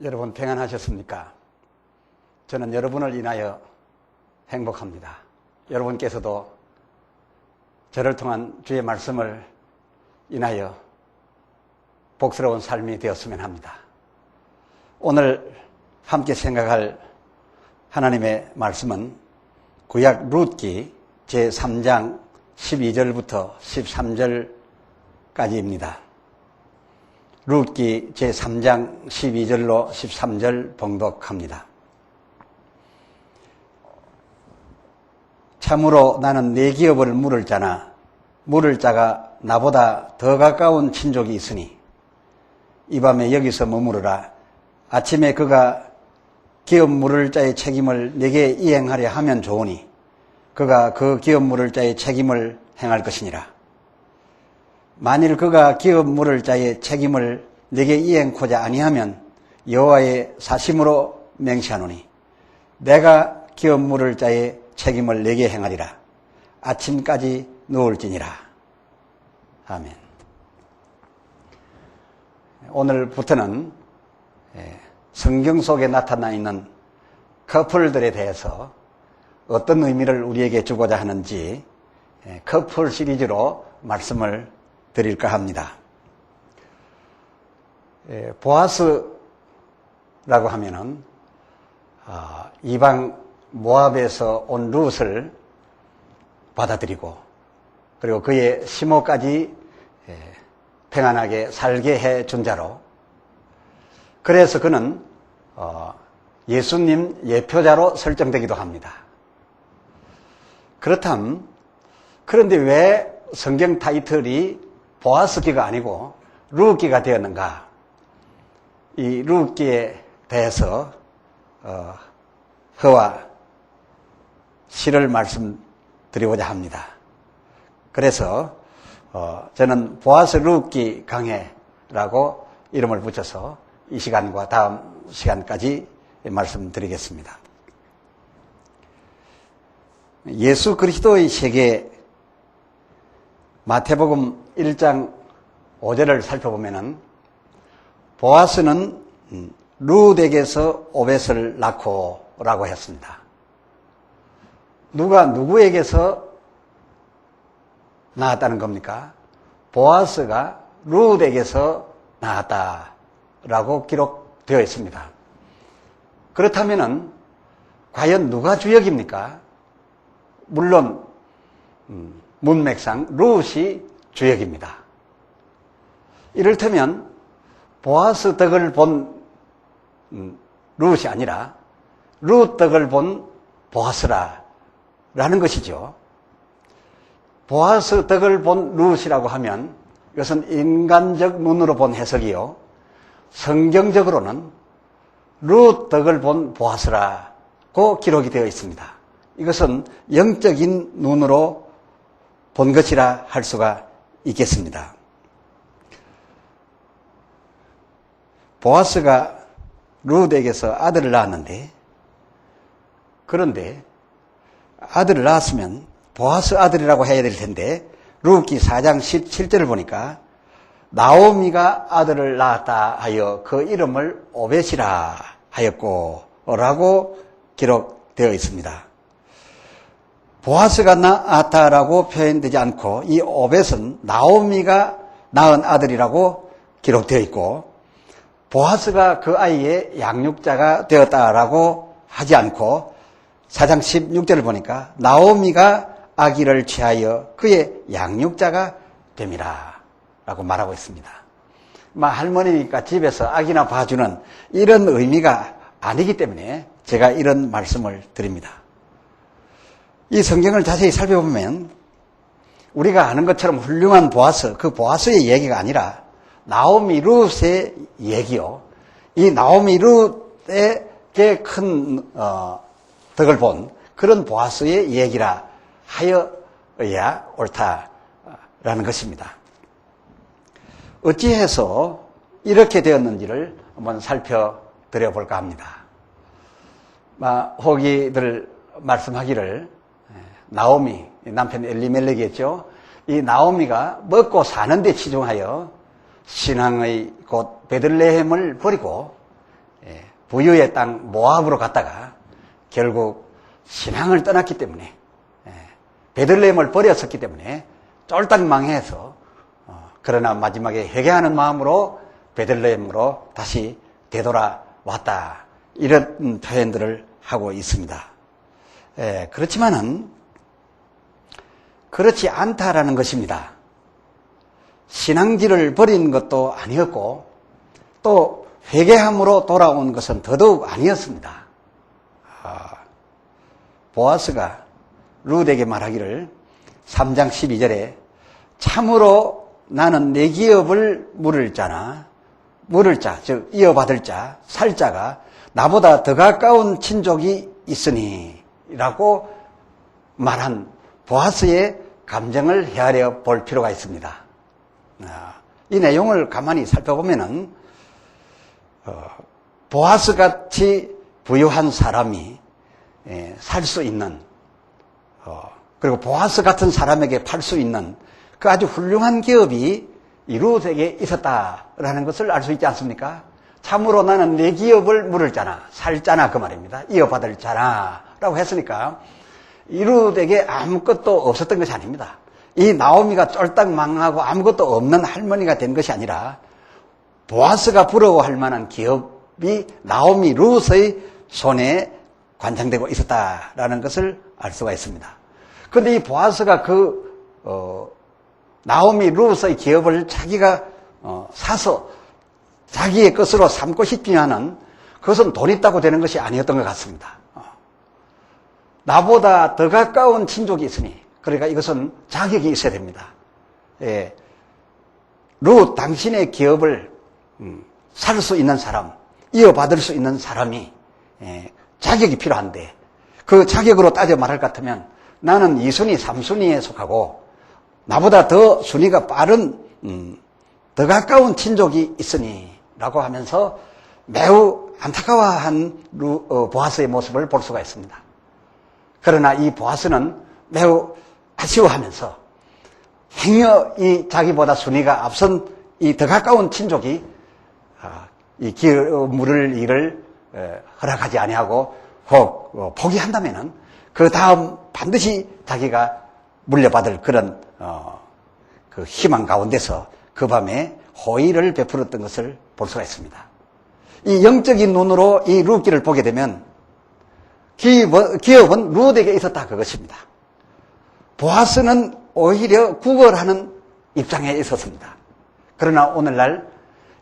여러분 평안하셨습니까? 저는 여러분을 인하여 행복합니다. 여러분께서도 저를 통한 주의 말씀을 인하여 복스러운 삶이 되었으면 합니다. 오늘 함께 생각할 하나님의 말씀은 구약 룻기 제3장 12절부터 13절까지입니다. 룻기 제3장 12절로 13절 봉독합니다. 참으로 나는 내 기업을 물을 자나 물을 자가 나보다 더 가까운 친족이 있으니 이 밤에 여기서 머무르라. 아침에 그가 기업 물을 자의 책임을 내게 이행하려 하면 좋으니 그가 그 기업 물을 자의 책임을 행할 것이니라. 만일 그가 기업 물을 자의 책임을 내게 이행코자 아니하면 여호와의 사심으로 맹세하노니 내가 기업 물을 자의 책임을 내게 행하리라. 아침까지 누울지니라. 아멘. 오늘부터는 성경 속에 나타나 있는 커플들에 대해서 어떤 의미를 우리에게 주고자 하는지 커플 시리즈로 말씀을 드릴까 합니다. 보아스라고 하면은 이방 모압에서 온 룻을 받아들이고 그리고 그의 시모까지 평안하게 살게 해준 자로, 그래서 그는 예수님 예표자로 설정되기도 합니다. 그렇다면 그런데 왜 성경 타이틀이 보아스기가 아니고 룻기가 되었는가? 이 룻기에 대해서 허와 시를 말씀드리고자 합니다. 그래서 저는 보아스 룻기 강해라고 이름을 붙여서 이 시간과 다음 시간까지 말씀드리겠습니다. 예수 그리스도의 세계 마태복음 1장 5절을 살펴보면은 보아스는 룻에게서 오벳을 낳고 라고 했습니다. 누가 누구에게서 낳았다는 겁니까? 보아스가 룻에게서 낳았다라고 기록되어 있습니다. 그렇다면은 과연 누가 주역입니까? 물론 문맥상 룻이 주역입니다. 이를테면 보아스 덕을 본 룻이 아니라 룻 덕을 본 보아스라는 것이죠. 보아스 덕을 본 룻이라고 하면 이것은 인간적 눈으로 본 해석이요, 성경적으로는 룻 덕을 본 보아스라고 기록이 되어 있습니다. 이것은 영적인 눈으로 본 것이라 할 수가 있겠습니다. 보아스가 룻에게서 아들을 낳았는데, 그런데 아들을 낳았으면 보아스 아들이라고 해야 될 텐데 룻기 4장 17절을 보니까 나오미가 아들을 낳았다 하여 그 이름을 오벳이라 하였고 라고 기록되어 있습니다. 보아스가 낳았다라고 표현되지 않고 이 오벳은 나오미가 낳은 아들이라고 기록되어 있고, 보아스가 그 아이의 양육자가 되었다라고 하지 않고 4장 16절을 보니까 나오미가 아기를 취하여 그의 양육자가 됨이라 라고 말하고 있습니다. 할머니니까 집에서 아기나 봐주는 이런 의미가 아니기 때문에 제가 이런 말씀을 드립니다. 이 성경을 자세히 살펴보면 우리가 아는 것처럼 훌륭한 보아스, 그 보아스의 얘기가 아니라 나오미 룻의 얘기요, 이 나오미 룻의 큰 덕을 본 그런 보아스의 얘기라 하여야 옳다라는 것입니다. 어찌해서 이렇게 되었는지를 한번 살펴드려 볼까 합니다. 호기들 말씀하기를 나오미, 남편 엘리멜렉이었죠. 이 나오미가 먹고 사는 데 치중하여 신앙의 곳 베들레헴을 버리고 부유의 땅 모압으로 갔다가 결국 신앙을 떠났기 때문에 베들레헴을 버렸었기 때문에 쫄딱 망해서 그러나 마지막에 회개하는 마음으로 베들레헴으로 다시 되돌아왔다. 이런 표현들을 하고 있습니다. 그렇지만은 그렇지 않다라는 것입니다. 신앙지를 버린 것도 아니었고 또 회개함으로 돌아온 것은 더더욱 아니었습니다. 보아스가 룻에게 말하기를 3장 12절에 참으로 나는 내 기업을 물을 자, 즉 이어받을 자, 살 자가 나보다 더 가까운 친족이 있으니 라고 말한 보아스의 감정을 헤아려 볼 필요가 있습니다. 이 내용을 가만히 살펴보면은 보아스 같이 부유한 사람이 살 수 있는 그리고 보아스 같은 사람에게 팔 수 있는 그 아주 훌륭한 기업이 이 룻에게 있었다라는 것을 알 수 있지 않습니까? 참으로 나는 내 기업을 물을 자나 살 자나 그 말입니다. 이어받을 자나 라고 했으니까 이 룻에게 아무것도 없었던 것이 아닙니다. 이 나오미가 쫄딱 망하고 아무것도 없는 할머니가 된 것이 아니라 보아스가 부러워할 만한 기업이 나오미 룻의 손에 관장되고 있었다라는 것을 알 수가 있습니다. 그런데 이 보아스가 나오미 룻의 기업을 자기가 사서 자기의 것으로 삼고 싶지만은 그것은 돈 있다고 되는 것이 아니었던 것 같습니다. 나보다 더 가까운 친족이 있으니 그러니까 이것은 자격이 있어야 됩니다. 룻 당신의 기업을 살 수 있는 사람, 이어받을 수 있는 사람이 자격이 필요한데 그 자격으로 따져 말할 것 같으면 나는 2순위, 3순위에 속하고 나보다 더 순위가 빠른 더 가까운 친족이 있으니 라고 하면서 매우 안타까워한 보아스의 모습을 볼 수가 있습니다. 그러나 이 보아스는 매우 아쉬워하면서 행여 이 자기보다 순위가 앞선 이 더 가까운 친족이 이 물을 일을 허락하지 아니하고 혹 포기한다면은 그 다음 반드시 자기가 물려받을 그런 그 희망 가운데서 그 밤에 호의를 베풀었던 것을 볼 수가 있습니다. 이 영적인 눈으로 이 룻기를 보게 되면 기업은 룻에게 있었다 그것입니다. 보아스는 오히려 구걸하는 입장에 있었습니다. 그러나 오늘날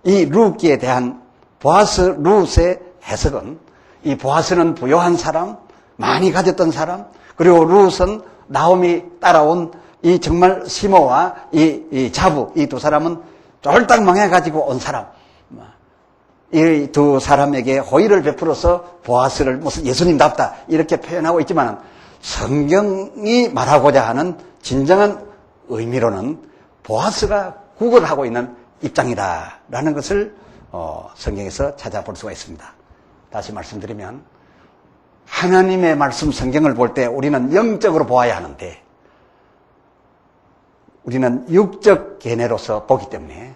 이 룻기에 대한 보아스 룻의 해석은 이 보아스는 부유한 사람, 많이 가졌던 사람, 그리고 룻은 나오미 따라온 이 정말 시모와 이 자부, 이 두 사람은 쫄딱 망해가지고 온 사람. 이 두 사람에게 호의를 베풀어서 보아스를 무슨 예수님답다 이렇게 표현하고 있지만 성경이 말하고자 하는 진정한 의미로는 보아스가 구걸하고 있는 입장이다라는 것을 성경에서 찾아볼 수가 있습니다. 다시 말씀드리면 하나님의 말씀 성경을 볼 때 우리는 영적으로 보아야 하는데 우리는 육적 견해로서 보기 때문에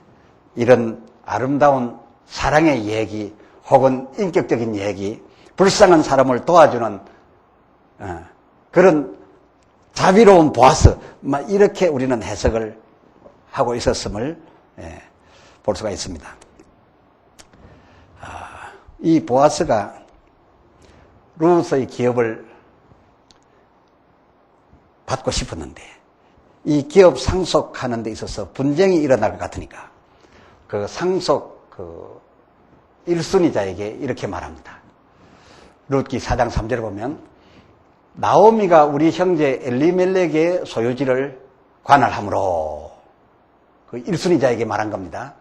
이런 아름다운 사랑의 얘기 혹은 인격적인 얘기, 불쌍한 사람을 도와주는 그런 자비로운 보아스 이렇게 우리는 해석을 하고 있었음을 볼 수가 있습니다. 이 보아스가 룻의 기업을 받고 싶었는데 이 기업 상속하는 데 있어서 분쟁이 일어날 것 같으니까 그 상속 1순위자에게 이렇게 말합니다. 룻기 4장 3절에 보면 나오미가 우리 형제 엘리멜렉의 소유지를 관할함으로 그 1순위자에게 말한 겁니다.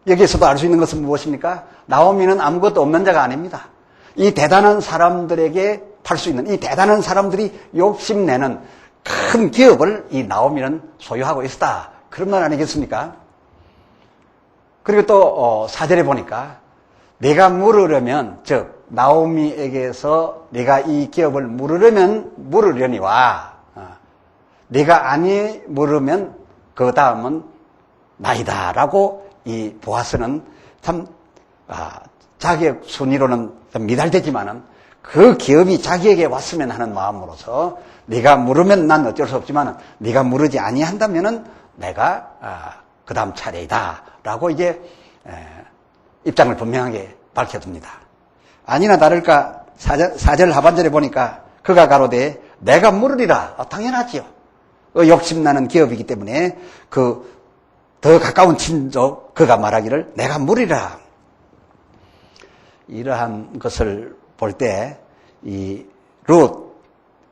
여기에서도 알 수 있는 것은 무엇입니까? 나오미는 아무것도 없는 자가 아닙니다. 이 대단한 사람들에게 팔 수 있는 이 대단한 사람들이 욕심내는 큰 기업을 이 나오미는 소유하고 있었다. 그런 말 아니겠습니까? 그리고 또 4절에 보니까 내가 물으려면 즉 나오미에게서 내가 이 기업을 물으려니와 내가 아니 물으면 그 다음은 나이다 라고 이 보아스는 참 자격 순위로는 좀 미달되지만은 그 기업이 자기에게 왔으면 하는 마음으로서 네가 물으면 난 어쩔 수 없지만은 네가 물으지 아니한다면은 내가 그 다음 차례이다 라고 이제 입장을 분명하게 밝혀둡니다. 아니나 다를까 4절 하반절에 보니까 그가 가로되 내가 물으리라. 당연하지요. 욕심나는 기업이기 때문에 그 더 가까운 친족 그가 말하기를 내가 물으리라. 이러한 것을 볼 때 이 룻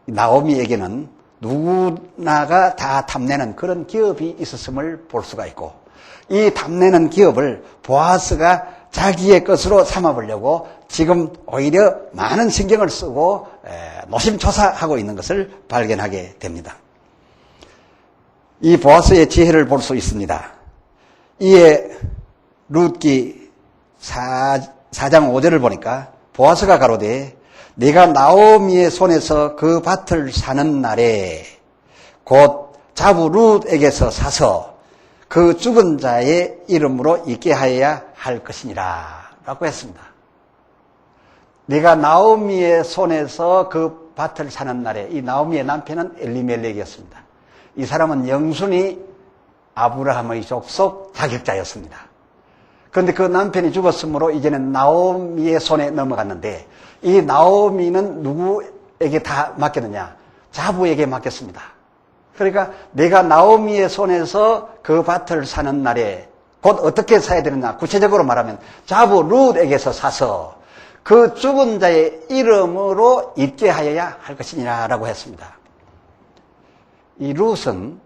나오미에게는 누구나가 다 탐내는 그런 기업이 있었음을 볼 수가 있고, 이 탐내는 기업을 보아스가 자기의 것으로 삼아보려고 지금 오히려 많은 신경을 쓰고 노심초사하고 있는 것을 발견하게 됩니다. 이 보아스의 지혜를 볼 수 있습니다. 이에 룻기 4장 5절을 보니까 보아스가 가로되 네가 나오미의 손에서 그 밭을 사는 날에 곧 자부 룻에게서 사서 그 죽은 자의 이름으로 있게 하여야 할 것이니라 라고 했습니다. 네가 나오미의 손에서 그 밭을 사는 날에, 이 나오미의 남편은 엘리멜렉이었습니다. 이 사람은 영순이 아브라함의 족속 자격자였습니다. 그런데 그 남편이 죽었으므로 이제는 나오미의 손에 넘어갔는데, 이 나오미는 누구에게 다 맡겼느냐? 자부에게 맡겼습니다. 그러니까 내가 나오미의 손에서 그 밭을 사는 날에 곧 어떻게 사야 되느냐? 구체적으로 말하면 자부 룻에게서 사서 그 죽은 자의 이름으로 있게 하여야 할 것이니라 라고 했습니다. 이 룻은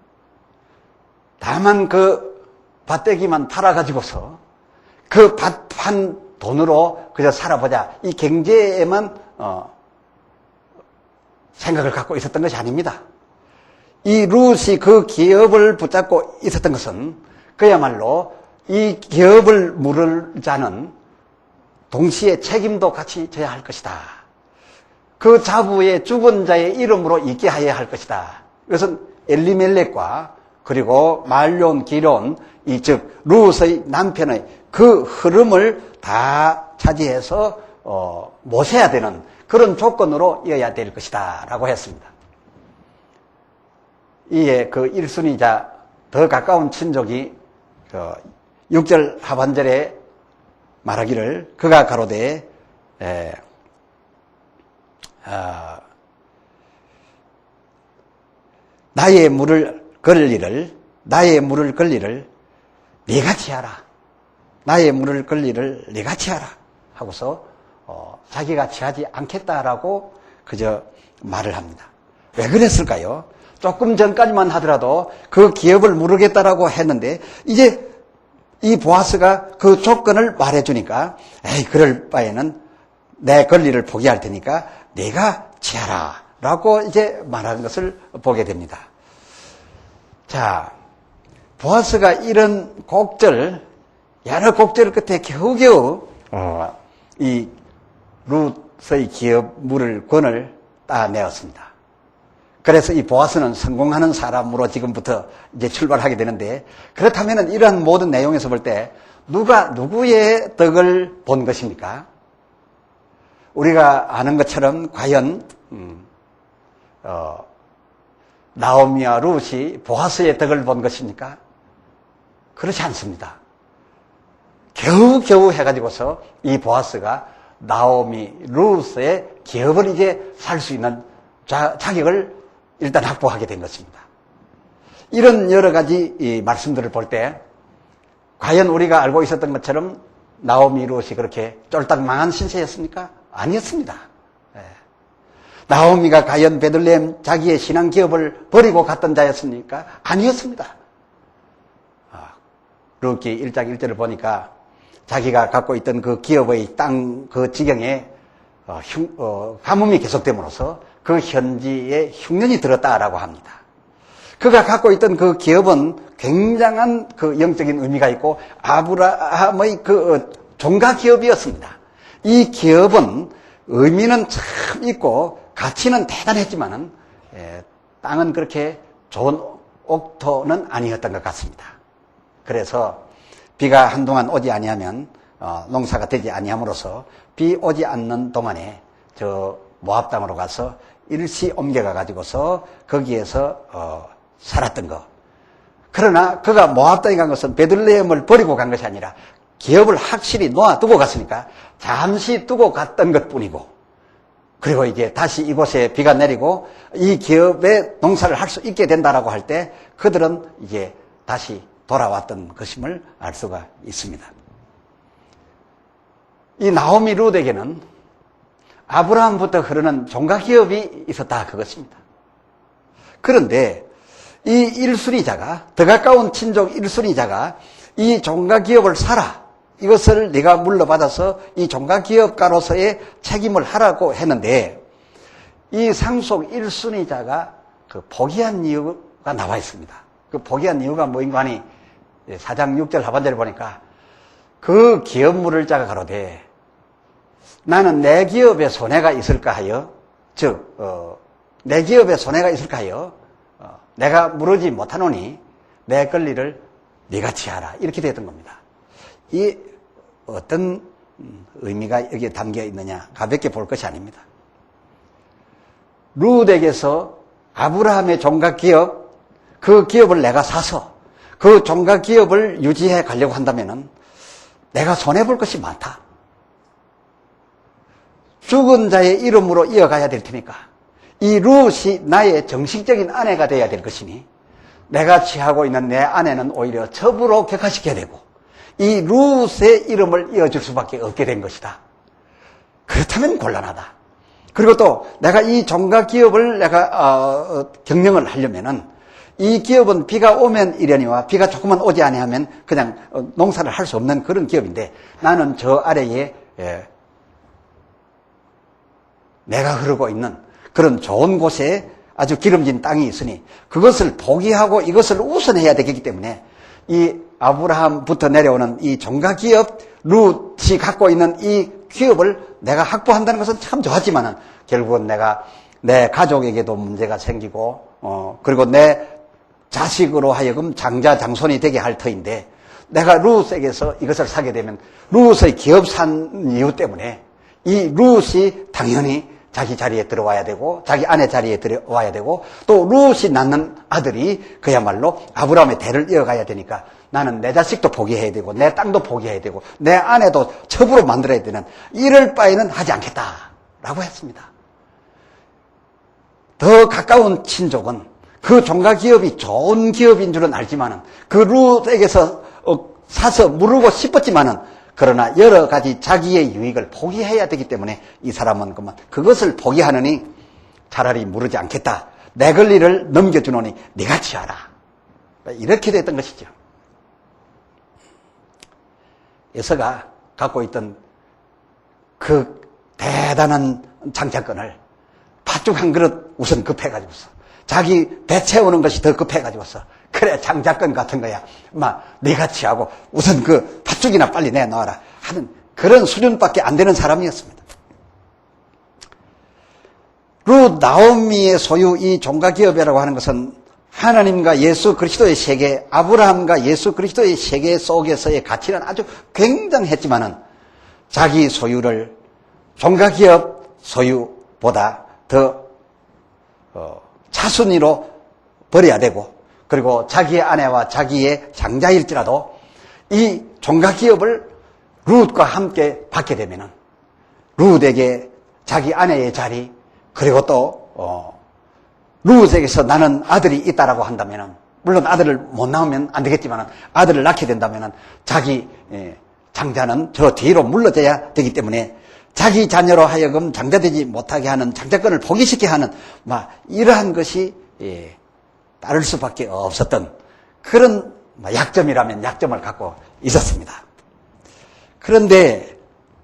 다만 그 밭대기만 팔아가지고서 그 밭 판 돈으로 그저 살아보자, 이 경제에만 생각을 갖고 있었던 것이 아닙니다. 이 룻이 그 기업을 붙잡고 있었던 것은 그야말로 이 기업을 물을 자는 동시에 책임도 같이 져야 할 것이다. 그 자부의 죽은 자의 이름으로 있게 하여야 할 것이다. 이것은 엘리멜렉과 그리고 말론, 기론, 즉 룻의 남편의 그 흐름을 다 차지해서 모셔야 되는 그런 조건으로 이어야 될 것이다 라고 했습니다. 이에 그 1순위자 더 가까운 친족이 6절 하반절에 말하기를 그가 가로되 나의 물을 걸리를 네가 취하라. 나의 물을 걸리를 네가 취하라 하고서 자기가 취하지 않겠다라고 그저 말을 합니다. 왜 그랬을까요? 조금 전까지만 하더라도 그 기업을 물으겠다라고 했는데 이제 이 보아스가 그 조건을 말해주니까 에이 그럴 바에는 내 권리를 포기할 테니까 네가 취하라 라고 이제 말하는 것을 보게 됩니다. 자, 보아스가 이런 곡절, 여러 곡절 끝에 겨우겨우 이 룻의 기업 물을 권을 따내었습니다. 그래서 이 보아스는 성공하는 사람으로 지금부터 이제 출발하게 되는데, 그렇다면 이러한 모든 내용에서 볼 때 누가 누구의 덕을 본 것입니까? 우리가 아는 것처럼 과연 나오미와 룻이 보아스의 덕을 본 것입니까? 그렇지 않습니다. 겨우겨우 해가지고서 이 보아스가 나오미, 룻의 기업을 이제 살 수 있는 자격을 일단 확보하게 된 것입니다. 이런 여러 가지 이 말씀들을 볼 때 과연 우리가 알고 있었던 것처럼 나오미, 룻이 그렇게 쫄딱 망한 신세였습니까? 아니었습니다. 나오미가 과연 베들레헴 자기의 신앙 기업을 버리고 갔던 자였습니까? 아니었습니다. 룻기 1장 1절을 보니까 자기가 갖고 있던 그 기업의 땅 그 지경에 가뭄이 계속됨으로써 그 현지에 흉년이 들었다라고 합니다. 그가 갖고 있던 그 기업은 굉장한 그 영적인 의미가 있고 아브라함의 그 종가 기업이었습니다. 이 기업은 의미는 참 있고 가치는 대단했지만은 땅은 그렇게 좋은 옥토는 아니었던 것 같습니다. 그래서 비가 한동안 오지 아니하면 농사가 되지 아니함으로써 비 오지 않는 동안에 저 모압 땅으로 가서 일시 옮겨가 가지고서 거기에서 살았던 거. 그러나 그가 모압 땅에 간 것은 베들레헴을 버리고 간 것이 아니라 기업을 확실히 놓아두고 갔으니까 잠시 두고 갔던 것뿐이고, 그리고 이제 다시 이곳에 비가 내리고 이 기업에 농사를 할 수 있게 된다라고 할 때 그들은 이제 다시 돌아왔던 것임을 알 수가 있습니다. 이 나오미 룻에게는 아브라함부터 흐르는 종가기업이 있었다, 그것입니다. 그런데 이 일순위자가, 더 가까운 친족 일순위자가 이 종가기업을 사라, 이것을 네가 물러받아서 이 종가기업가로서의 책임을 하라고 했는데, 이 상속 일순위자가 그 포기한 이유가 나와 있습니다. 그 포기한 이유가 뭐인가 하니 4장 6절 하반절에 보니까 그 기업 물을 자가 가로되 나는 내 기업에 손해가 있을까 하여, 즉 내 기업에 손해가 있을까 하여 내가 물으지 못하노니 내 권리를 네가 취하라, 이렇게 되었던 겁니다. 이 어떤 의미가 여기에 담겨 있느냐, 가볍게 볼 것이 아닙니다. 룻에게서 아브라함의 종각기업, 그 기업을 내가 사서 그 종각기업을 유지해 가려고 한다면은 내가 손해볼 것이 많다. 죽은 자의 이름으로 이어가야 될 테니까 이 룻이 나의 정식적인 아내가 되어야 될 것이니 내가 취하고 있는 내 아내는 오히려 첩으로 격화시켜야 되고 이 룻의 이름을 이어줄 수밖에 없게 된 것이다. 그렇다면 곤란하다. 그리고 또 내가 이 종각기업을 내가 경영을 하려면은 이 기업은 비가 오면 이려니와 비가 조금만 오지 아니하면 그냥 농사를 할 수 없는 그런 기업인데, 나는 저 아래에 내가 흐르고 있는 그런 좋은 곳에 아주 기름진 땅이 있으니 그것을 포기하고 이것을 우선해야 되기 때문에 이 아브라함부터 내려오는 이 종가기업, 룻이 갖고 있는 이 기업을 내가 확보한다는 것은 참 좋았지만은 결국은 내가 내 가족에게도 문제가 생기고 그리고 내 자식으로 하여금 장자 장손이 되게 할 터인데, 내가 룻에게서 이것을 사게 되면 룻의 기업 산 이유 때문에 이 룻이 당연히 자기 자리에 들어와야 되고 자기 아내 자리에 들어와야 되고 또 룻이 낳는 아들이 그야말로 아브라함의 대를 이어가야 되니까 나는 내 자식도 포기해야 되고 내 땅도 포기해야 되고 내 아내도 첩으로 만들어야 되는, 이럴 바에는 하지 않겠다라고 했습니다. 더 가까운 친족은 그 종가기업이 좋은 기업인 줄은 알지만은 그 룻에게서 사서 물르고 싶었지만은 그러나 여러 가지 자기의 유익을 포기해야 되기 때문에 이 사람은 그것을 포기하느니 차라리 물르지 않겠다. 내 권리를 넘겨주노니 네가 취하라. 이렇게 됐던 것이죠. 에서가 갖고 있던 그 대단한 장자권을 팥죽 한 그릇 우선 급해가지고서 자기 배 채우는 것이 더 급해가지고서 그래 장자권 같은 거야 네가 취하고 우선 그 팥죽이나 빨리 내놔라 하는 그런 수준밖에 안 되는 사람이었습니다. 룻 나오미의 소유 이 종가기업이라고 하는 것은 하나님과 예수 그리스도의 세계, 아브라함과 예수 그리스도의 세계 속에서의 가치는 아주 굉장했지만은 자기 소유를 종가기업 소유보다 더 차순위로 버려야 되고, 그리고 자기의 아내와 자기의 장자일지라도 이 종가기업을 룻과 함께 받게 되면은 룻에게 자기 아내의 자리, 그리고 또 룻에게서 나는 아들이 있다라고 한다면은, 물론 아들을 못 낳으면 안 되겠지만 아들을 낳게 된다면은 자기 장자는 저 뒤로 물러져야 되기 때문에 자기 자녀로 하여금 장자되지 못하게 하는, 장자권을 포기시키게 하는 이러한 것이 따를 수밖에 없었던 그런 약점이라면 약점을 갖고 있었습니다. 그런데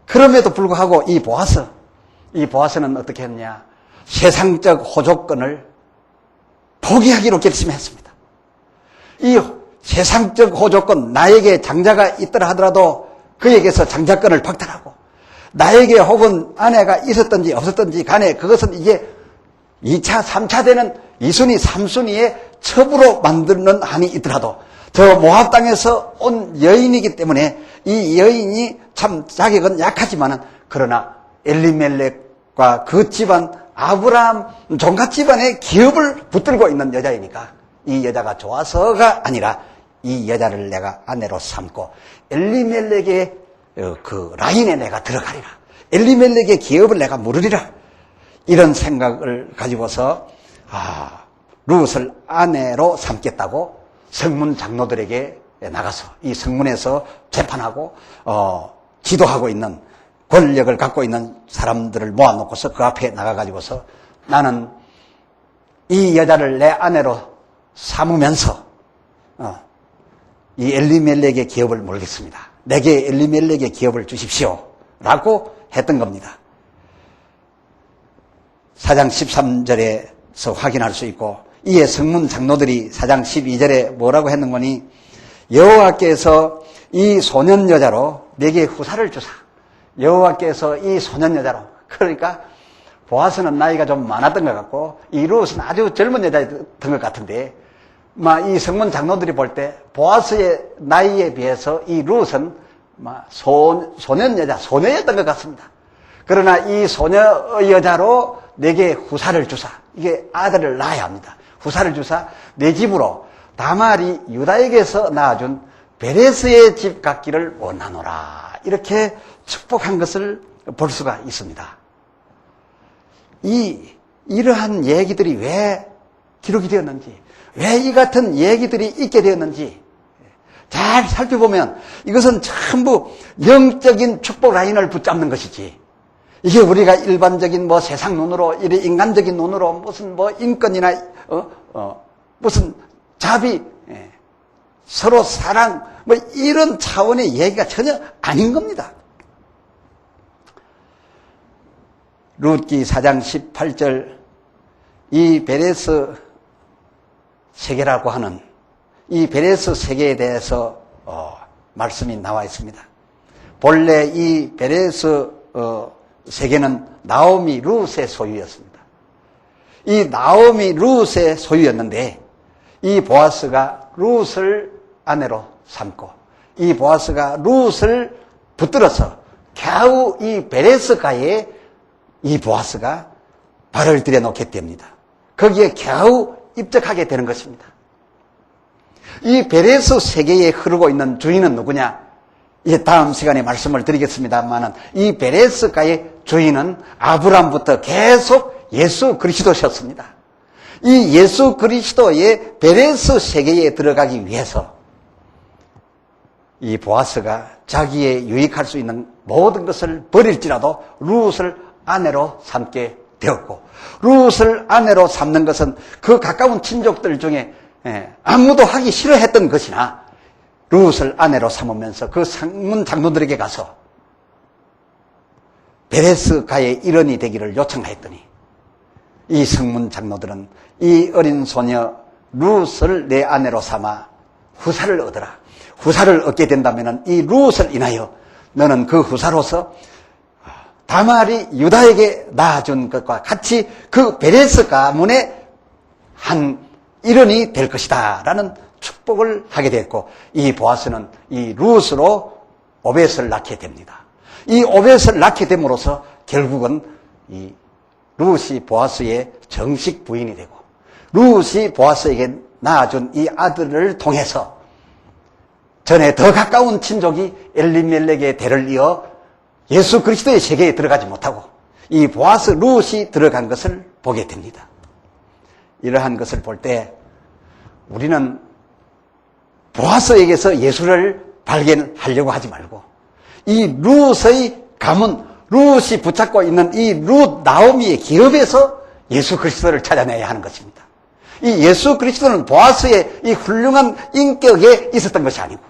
그럼에도 불구하고 이 보아스는 어떻게 했냐, 세상적 호조권을 포기하기로 결심했습니다. 이 세상적 호조권, 나에게 장자가 있더라 하더라도 그에게서 장자권을 박탈하고, 나에게 혹은 아내가 있었든지 없었든지 간에 그것은 이제 2차, 3차 되는 2순위, 3순위의 첩으로 만드는 한이 있더라도 저 모압 땅에서 온 여인이기 때문에 이 여인이 참 자격은 약하지만은 그러나 엘리멜렉과 그 집안 아브라함 종갓 집안의 기업을 붙들고 있는 여자이니까 이 여자가 좋아서가 아니라 이 여자를 내가 아내로 삼고 엘리멜렉의 그 라인에 내가 들어가리라. 엘리멜렉의 기업을 내가 물으리라. 이런 생각을 가지고서 룻을 아내로 삼겠다고 성문 장로들에게 나가서 이 성문에서 재판하고 지도하고 있는 권력을 갖고 있는 사람들을 모아놓고서 그 앞에 나가가지고서 나는 이 여자를 내 아내로 삼으면서 이 엘리멜렉의 기업을 물겠습니다. 내게 엘리멜렉의 기업을 주십시오. 라고 했던 겁니다. 4장 13절에서 확인할 수 있고 이에 성문 장로들이 4장 12절에 뭐라고 했는 거니 여호와께서 이 소년 여자로 내게 후사를 주사. 여호와께서 이 소년 여자로. 그러니까 보아스는 나이가 좀 많았던 것 같고 이 룻은 아주 젊은 여자였던 것 같은데 이 성문 장로들이 볼 때 보아스의 나이에 비해서 이 룻은 소년 여자, 소녀였던 것 같습니다. 그러나 이 소녀 여자로 내게 후사를 주사. 이게 아들을 낳아야 합니다. 후사를 주사 내 집으로 다말이 유다에게서 낳아준 베레스의 집 갖기를 원하노라. 이렇게 축복한 것을 볼 수가 있습니다. 이러한 얘기들이 왜 기록이 되었는지, 왜 이 같은 얘기들이 있게 되었는지 잘 살펴보면 이것은 전부 영적인 축복 라인을 붙잡는 것이지. 이게 우리가 일반적인 세상 눈으로, 이래 인간적인 눈으로 무슨 인권이나, 무슨 자비, 서로 사랑, 이런 차원의 얘기가 전혀 아닌 겁니다. 룻기 4장 18절, 이 베레스 세계라고 하는 이 베레스 세계에 대해서 말씀이 나와 있습니다. 본래 이 베레스 세계는 나오미 룻의 소유였습니다. 이 나오미 룻의 소유였는데 이 보아스가 룻을 아내로 삼고 이 보아스가 룻을 붙들어서 겨우 이 베레스가에 이 보아스가 발을 들여놓게 됩니다. 거기에 겨우 입적하게 되는 것입니다. 이 베레스 세계에 흐르고 있는 주인은 누구냐? 이제 다음 시간에 말씀을 드리겠습니다만은 이 베레스가의 주인은 아브라함부터 계속 예수 그리스도셨습니다. 이 예수 그리스도의 베레스 세계에 들어가기 위해서 이 보아스가 자기의 유익할 수 있는 모든 것을 버릴지라도 룻을 아내로 삼게 되었고, 룻을 아내로 삼는 것은 그 가까운 친족들 중에 아무도 하기 싫어했던 것이나 룻을 아내로 삼으면서 그 성문 장로들에게 가서 베레스가의 일원이 되기를 요청하였더니 이 성문 장로들은 이 어린 소녀 룻을 내 아내로 삼아 후사를 얻어라. 후사를 얻게 된다면 이 룻을 인하여 너는 그 후사로서 다말이 유다에게 낳아준 것과 같이 그 베레스 가문의 한 일원이 될 것이다 라는 축복을 하게 됐고, 이 보아스는 이 룻으로 오벳을 낳게 됩니다. 이 오벳을 낳게 됨으로써 결국은 이 룻이 보아스의 정식 부인이 되고, 룻이 보아스에게 낳아준 이 아들을 통해서 전에 더 가까운 친족이 엘리멜렉의 대를 이어 예수 그리스도의 세계에 들어가지 못하고 이 보아스 룻이 들어간 것을 보게 됩니다. 이러한 것을 볼 때 우리는 보아스에게서 예수를 발견하려고 하지 말고 이 룻의 가문, 룻이 붙잡고 있는 이 룻 나오미의 기업에서 예수 그리스도를 찾아내야 하는 것입니다. 이 예수 그리스도는 보아스의 이 훌륭한 인격에 있었던 것이 아니고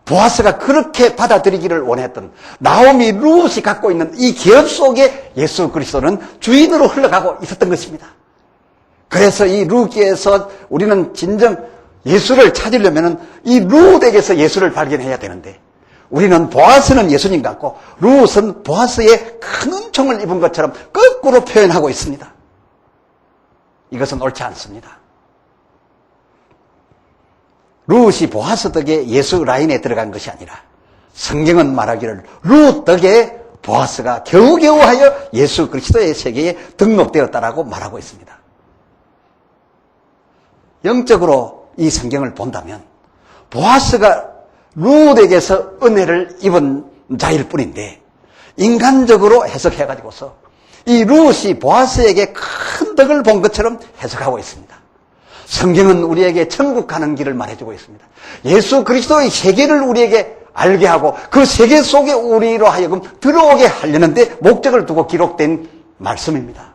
보아스가 그렇게 받아들이기를 원했던 나오미 룻이 갖고 있는 이 기업 속에 예수 그리스도는 주인으로 흘러가고 있었던 것입니다. 그래서 이 룻기에서 우리는 진정 예수를 찾으려면 이 룻에게서 예수를 발견해야 되는데 우리는 보아스는 예수님 같고 룻은 보아스의 큰 은총을 입은 것처럼 거꾸로 표현하고 있습니다. 이것은 옳지 않습니다. 룻이 보아스 덕에 예수 라인에 들어간 것이 아니라 성경은 말하기를 룻 덕에 보아스가 겨우겨우하여 예수 그리스도의 세계에 등록되었다라고 말하고 있습니다. 영적으로 이 성경을 본다면 보아스가 룻에게서 은혜를 입은 자일 뿐인데 인간적으로 해석해가지고서 이 룻이 보아스에게 큰 덕을 본 것처럼 해석하고 있습니다. 성경은 우리에게 천국 가는 길을 말해주고 있습니다. 예수 그리스도의 세계를 우리에게 알게 하고 그 세계 속에 우리로 하여금 들어오게 하려는데 목적을 두고 기록된 말씀입니다.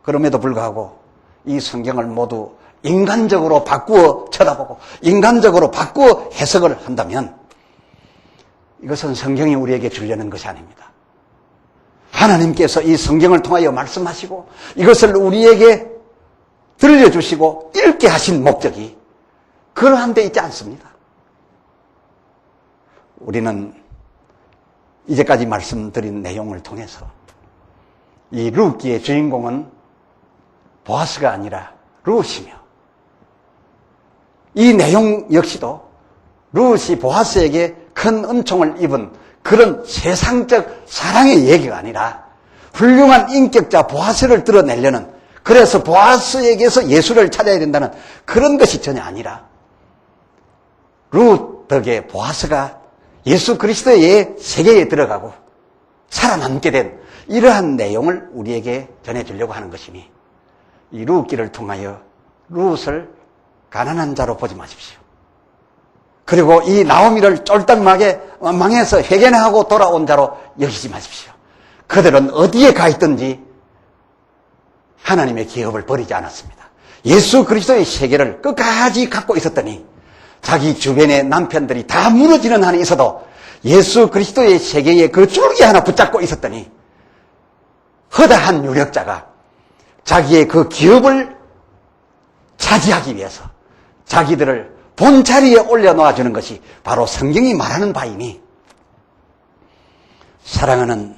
그럼에도 불구하고 이 성경을 모두 인간적으로 바꾸어 쳐다보고 인간적으로 바꾸어 해석을 한다면 이것은 성경이 우리에게 주려는 것이 아닙니다. 하나님께서 이 성경을 통하여 말씀하시고 이것을 우리에게 들려주시고 읽게 하신 목적이 그러한 데 있지 않습니다. 우리는 이제까지 말씀드린 내용을 통해서 이 룻기의 주인공은 보아스가 아니라 룻이며 이 내용 역시도 룻이 보아스에게 큰 은총을 입은 그런 세상적 사랑의 얘기가 아니라 훌륭한 인격자 보아스를 드러내려는, 그래서 보아스에게서 예수를 찾아야 된다는 그런 것이 전혀 아니라 룻 덕에 보아스가 예수 그리스도의 세계에 들어가고 살아남게 된 이러한 내용을 우리에게 전해주려고 하는 것이니 이 룻기를 통하여 룻을 가난한 자로 보지 마십시오. 그리고 이 나오미를 쫄딱하게 망해서 회개하고 돌아온 자로 여기지 마십시오. 그들은 어디에 가 있든지 하나님의 기업을 버리지 않았습니다. 예수 그리스도의 세계를 끝까지 갖고 있었더니 자기 주변의 남편들이 다 무너지는 한이 있어도 예수 그리스도의 세계에 그 줄기 하나 붙잡고 있었더니 허다한 유력자가 자기의 그 기업을 차지하기 위해서 자기들을 본자리에 올려놓아주는 것이 바로 성경이 말하는 바이니, 사랑하는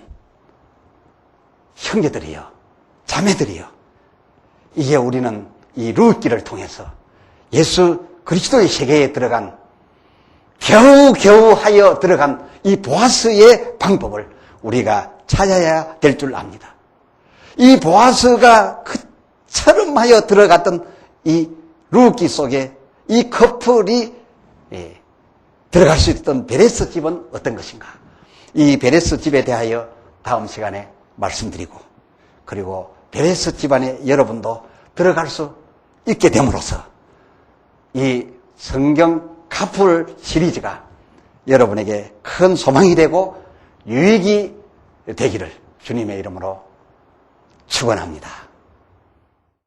형제들이여, 자매들이여, 이게 우리는 이 룻기를 통해서 예수 그리스도의 세계에 들어간, 겨우겨우 하여 들어간 이 보아스의 방법을 우리가 찾아야 될 줄 압니다. 이 보아스가 그처럼 하여 들어갔던 이 룻기 속에 이 커플이 들어갈 수 있던 베레스 집은 어떤 것인가? 이 베레스 집에 대하여 다음 시간에 말씀드리고, 그리고 베레스 집안에 여러분도 들어갈 수 있게 됨으로써 이 성경 카풀 시리즈가 여러분에게 큰 소망이 되고 유익이 되기를 주님의 이름으로 축원합니다.